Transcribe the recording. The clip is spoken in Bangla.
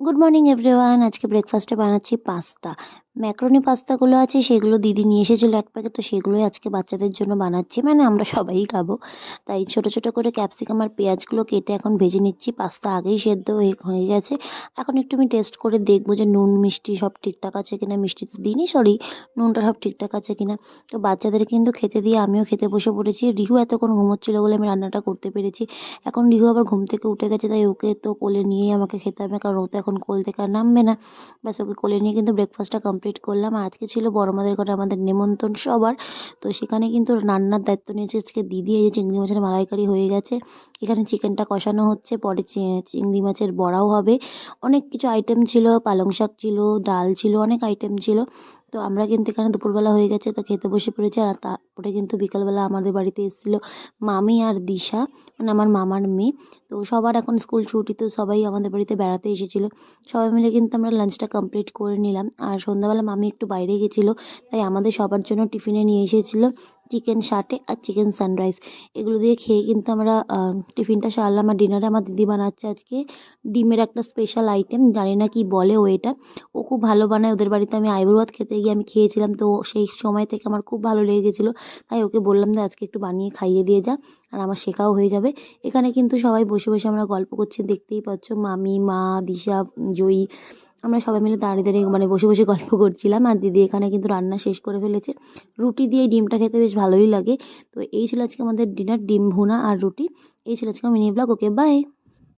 Good morning everyone. আজকে ব্রেকফাস্টে বানাচ্ছি পাস্তা। ম্যাকারনি পাস্তাগুলো আছে সেগুলো দিদি নিয়ে এসেছিল এক প্যাকেট, তো সেগুলোই আজকে বাচ্চাদের জন্য বানাচ্ছি, মানে আমরা সবাই খাবো। তাই ছোট ছোট করে ক্যাপসিকাম আর পেঁয়াজগুলো কেটে এখন ভেজে নিচ্ছি। পাস্তা আগেই সেদ্ধ হয়ে গেছে। এখন একটু আমি টেস্ট করে দেখবো যে নুন মিষ্টি সব ঠিকঠাক আছে কিনা। মিষ্টি তো দিইনি, সরি, নুনটা সব ঠিকঠাক আছে কিনা। তো বাচ্চাদের কিন্তু খেতে দিয়ে আমিও খেতে বসে পড়েছি। রিহু এতক্ষণ ঘুমোচ্ছিল বলে আমি রান্নাটা করতে পেরেছি। এখন রিহু আবার ঘুম থেকে উঠে গেছে, তাই ওকে তো কোলে নিয়েই আমাকে খেতে হবে, কারণ ও তো এখন কোল থেকে আর নামবে না। ব্যাস, ওকে কোলে নিয়ে কিন্তু ব্রেকফাস্টটা কমপ্লিট করলাম। আর আজকে ছিল বড় মাদের ঘরে আমাদের নেমন্তন্ন সবার। তো সেখানে কিন্তু রান্নার দায়িত্ব নিয়েছে আজকে দিদি। এই যে চিংড়ি মাছের মালাইকারি হয়ে গেছে, এখানে চিকেনটা কষানো হচ্ছে, পরে চিংড়ি মাছের বড়াও হবে। অনেক কিছু আইটেম ছিল, পালং শাক ছিল, ডাল ছিল, অনেক আইটেম ছিল। তো আমরা কিন্তু এখানে দুপুরবেলা হয়ে গেছে তো খেতে বসে পড়েছি। আর তারপরে কিন্তু বিকালবেলা আমাদের বাড়িতে এসেছিলো মামি আর দিশা, মানে আমার মামার মেয়ে। তো সবার এখন স্কুল ছুটি, তো সবাই আমাদের বাড়িতে বেড়াতে এসেছিলো। সবাই মিলে কিন্তু আমরা লাঞ্চটা কমপ্লিট করে নিলাম। আর সন্ধ্যাবেলা মামি একটু বাইরে গেছিলো, তাই আমাদের সবার জন্য টিফিনে নিয়ে এসেছিলো চিকেন সাটে আর চিকেন সানরাইজ। এগুলো দিয়ে খেয়ে কিন্তু আমরা টিফিনটা সারলাম। আর ডিনারে আমার দিদি বানাচ্ছে আজকে ডিমের একটা স্পেশাল আইটেম, জানি না কি বলে ও এটা। ও খুব ভালো বানায়। ওদের বাড়িতে আমি আইবুড়ো ভাত খেতে গিয়ে আমি খেয়েছিলাম, তো সেই সময় থেকে আমার খুব ভালো লেগে গেছিলো। তাই ওকে বললাম যে আজকে একটু বানিয়ে খাইয়ে দিয়ে যা, আর আমার শেখাও হয়ে যাবে। এখানে কিন্তু সবাই বসে বসে আমরা গল্প করছি, দেখতেই পাচ্ছ। মামি, মা, দিশা, জয়ী, আমরা সবাই মিলে দাঁড়িয়ে দাঁড়িয়ে মানে বসে বসে গল্প করছিলাম। আর দিদি এখানে কিন্তু রান্না শেষ করে ফেলেছে। রুটি দিয়ে ডিমটা খেতে বেশ ভালোই লাগে। তো এই ছিল আজকে আমাদের ডিনার, ডিম ভুনা আর রুটি। এই ছিল আজকে মিনি ব্লগ। Okay, by.